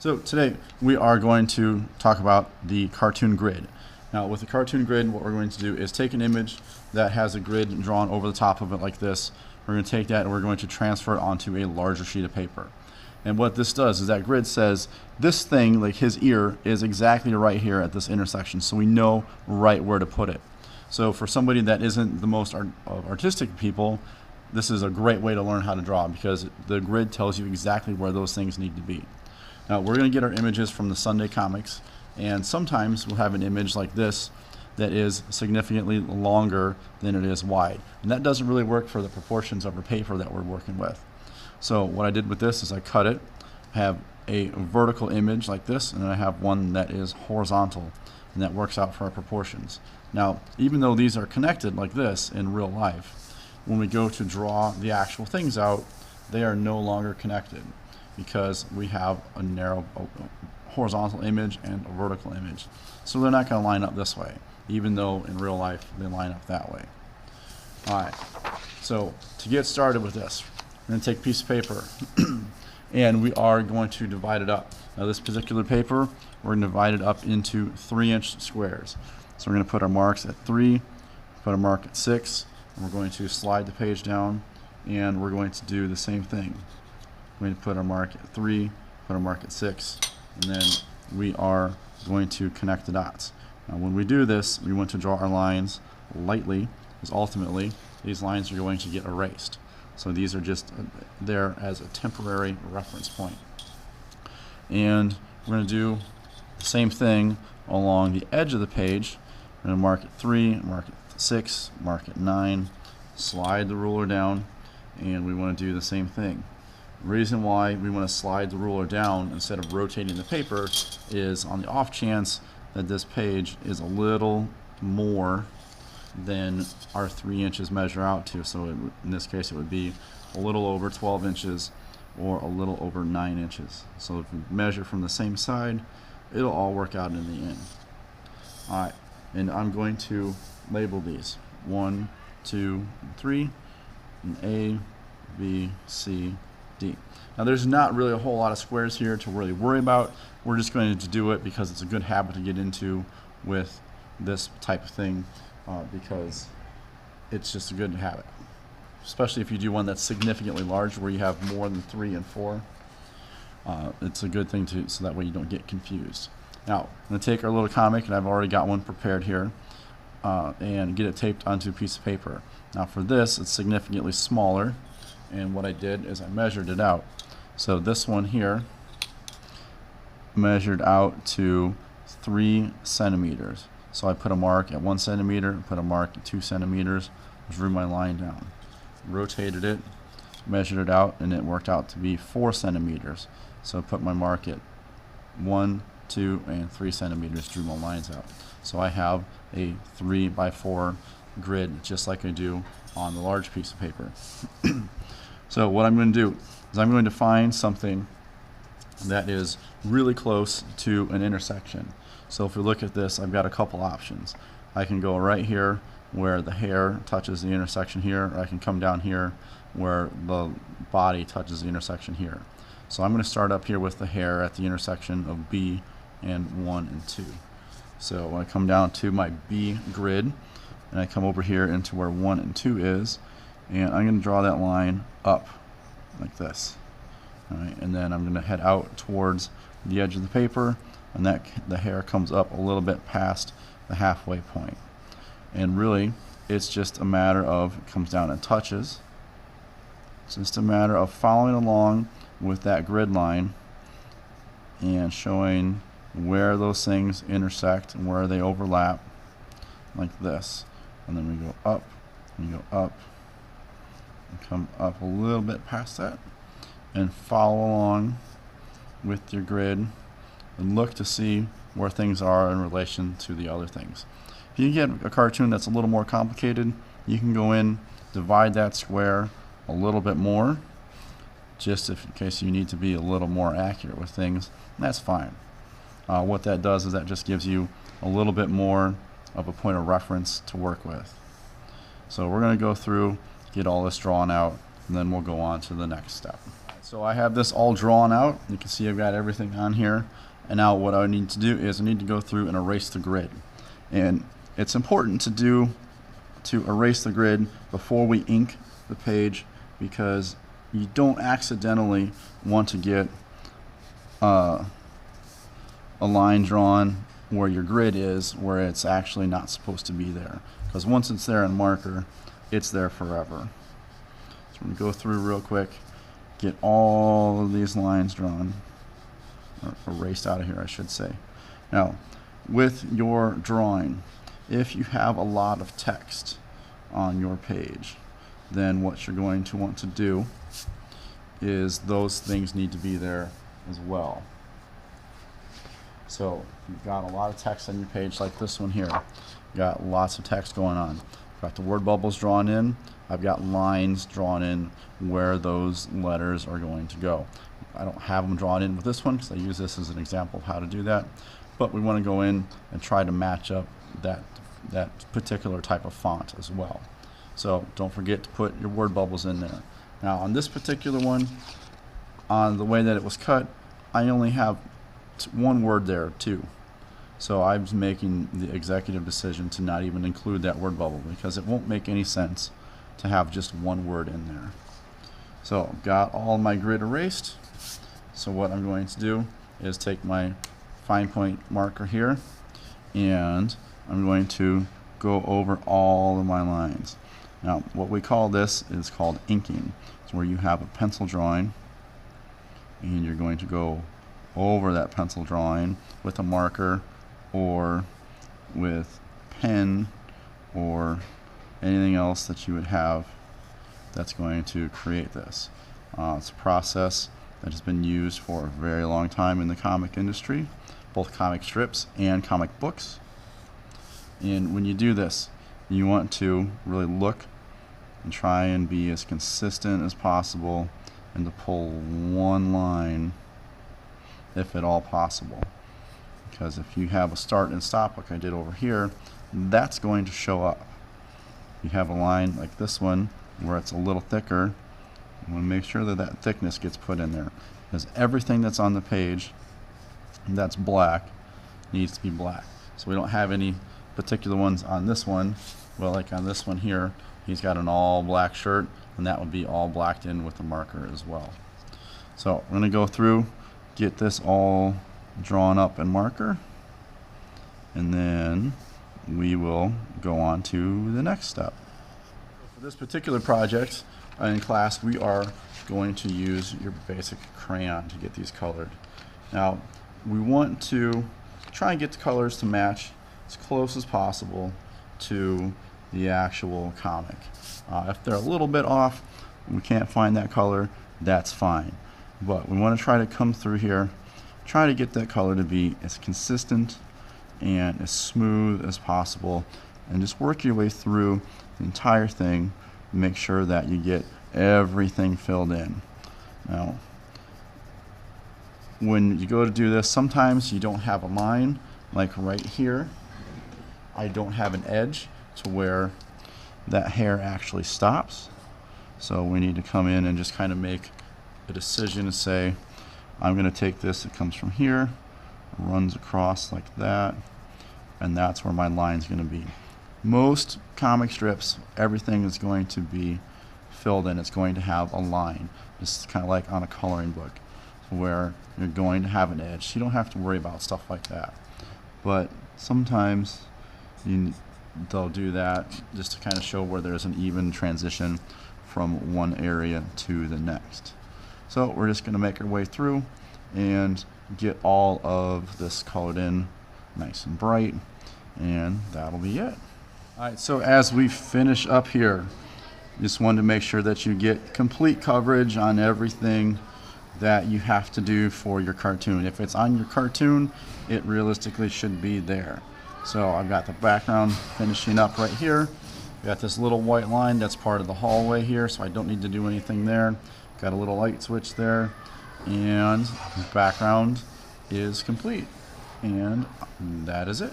So today we are going to talk about the cartoon grid. Now with the cartoon grid, what we're going to do is take an image that has a grid drawn over the top of it like this. We're going to take that and we're going to transfer it onto a larger sheet of paper. And what this does is that grid says this thing, like his ear, is exactly right here at this intersection, so we know right where to put it. So for somebody that isn't the most artistic people, this is a great way to learn how to draw because the grid tells you exactly where those things need to be. Now we're going to get our images from the Sunday comics, and sometimes we'll have an image like this that is significantly longer than it is wide. And that doesn't really work for the proportions of our paper that we're working with. So what I did with this is I cut it, have a vertical image like this, and then I have one that is horizontal, and that works out for our proportions. Now, even though these are connected like this in real life, when we go to draw the actual things out, they are no longer connected because we have a narrow horizontal image and a vertical image. So they're not going to line up this way, even though in real life they line up that way. Alright, so to get started with this, we're going to take a piece of paper and we are going to divide it up. Now this particular paper, we're going to divide it up into 3-inch squares. So we're going to put our marks at 3, put a mark at 6, and we're going to slide the page down, and we're going to do the same thing. We're going to put our mark at 3, put our mark at 6, and then we are going to connect the dots. Now when we do this, we want to draw our lines lightly, because ultimately these lines are going to get erased. So these are just there as a temporary reference point. And we're going to do the same thing along the edge of the page. We're going to mark at 3, mark at 6, mark at 9, slide the ruler down, and we want to do the same thing. The reason why we want to slide the ruler down instead of rotating the paper is on the off chance that this page is a little more than our 3 inches measure out to. So in this case it would be a little over 12 inches or a little over 9 inches. So if we measure from the same side, it'll all work out in the end. Alright, and I'm going to label these 1, 2, and 3, and A, B, C, D. Now there's not really a whole lot of squares here to really worry about. We're just going to do it because it's a good habit to get into with this type of thing because it's just a good habit. Especially if you do one that's significantly large where you have more than 3 and 4. It's a good thing to, so that way you don't get confused. Now, I'm going to take our little comic, and I've already got one prepared here, and get it taped onto a piece of paper. Now for this, it's significantly smaller, and what I did is I measured it out. So this one here measured out to 3 centimeters. So I put a mark at 1 centimeter, put a mark at 2 centimeters, drew my line down, rotated it, measured it out, and it worked out to be 4 centimeters. So I put my mark at 1, 2, and 3 centimeters, drew my lines out. So I have a 3 by 4 grid just like I do on the large piece of paper. So what I'm going to do is I'm going to find something that is really close to an intersection. So if we look at this, I've got a couple options. I can go right here where the hair touches the intersection here, or I can come down here where the body touches the intersection here. So I'm going to start up here with the hair at the intersection of B and 1 and 2. So when I come down to my B grid, and I come over here into where 1 and 2 is, and I'm going to draw that line up like this. Alright, and then I'm going to head out towards the edge of the paper, and that the hair comes up a little bit past the halfway point. And really, it's just a matter of, it comes down and touches. It's just a matter of following along with that grid line and showing where those things intersect and where they overlap, like this. And then we go up, and go up, and come up a little bit past that, and follow along with your grid and look to see where things are in relation to the other things. If you get a cartoon that's a little more complicated, you can go in, divide that square a little bit more, just in case you need to be a little more accurate with things. That's fine. What that does is that just gives you a little bit more of a point of reference to work with. So we're going to go through, get all this drawn out, and then we'll go on to the next step. So I have this all drawn out. You can see I've got everything on here. And now what I need to do is I need to go through and erase the grid. And it's important to erase the grid before we ink the page, because you don't accidentally want to get a line drawn where your grid is, where it's actually not supposed to be there. Because once it's there in marker, it's there forever. So I'm going to go through real quick, get all of these lines drawn, or erased out of here, I should say. Now, with your drawing, if you have a lot of text on your page, then what you're going to want to do is those things need to be there as well. So you've got a lot of text on your page like this one here. You've got lots of text going on. I've got the word bubbles drawn in. I've got lines drawn in where those letters are going to go. I don't have them drawn in with this one because I use this as an example of how to do that. But we want to go in and try to match up that particular type of font as well. So don't forget to put your word bubbles in there. Now on this particular one, on the way that it was cut, I only have one word there too. So I'm making the executive decision to not even include that word bubble, because it won't make any sense to have just one word in there. So I've got all my grid erased. So what I'm going to do is take my fine point marker here, and I'm going to go over all of my lines. Now what we call this is called inking. It's where you have a pencil drawing and you're going to go over that pencil drawing with a marker or with pen or anything else that you would have that's going to create this. It's a process that has been used for a very long time in the comic industry, both comic strips and comic books. And when you do this, you want to really look and try and be as consistent as possible and to pull one line if at all possible. Because if you have a start and stop like I did over here, that's going to show up. You have a line like this one where it's a little thicker, you want to make sure that that thickness gets put in there, because everything that's on the page that's black needs to be black. So we don't have any particular ones on this one. Well, like on this one here, he's got an all black shirt, and that would be all blacked in with the marker as well. So I'm going to go through, get this all drawn up in marker, and then we will go on to the next step. For this particular project in class, we are going to use your basic crayon to get these colored. Now, we want to try and get the colors to match as close as possible to the actual comic. If they're a little bit off, we can't find that color, that's fine. But we want to try to come through here, try to get that color to be as consistent and as smooth as possible, and just work your way through the entire thing and make sure that you get everything filled in. Now, when you go to do this, sometimes you don't have a line, like right here. I don't have an edge to where that hair actually stops. So we need to come in and just kind of make a decision to say, I'm going to take this, it comes from here, runs across like that, and that's where my line's going to be. Most comic strips, everything is going to be filled in. It's going to have a line. It's kind of like on a coloring book where you're going to have an edge. You don't have to worry about stuff like that. But sometimes they'll do that just to kind of show where there's an even transition from one area to the next. So we're just going to make our way through and get all of this colored in nice and bright, and that'll be it. Alright, so as we finish up here, just wanted to make sure that you get complete coverage on everything that you have to do for your cartoon. If it's on your cartoon, it realistically should be there. So I've got the background finishing up right here. Got this little white line that's part of the hallway here, so I don't need to do anything there. Got a little light switch there, and the background is complete. And that is it.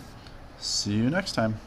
See you next time.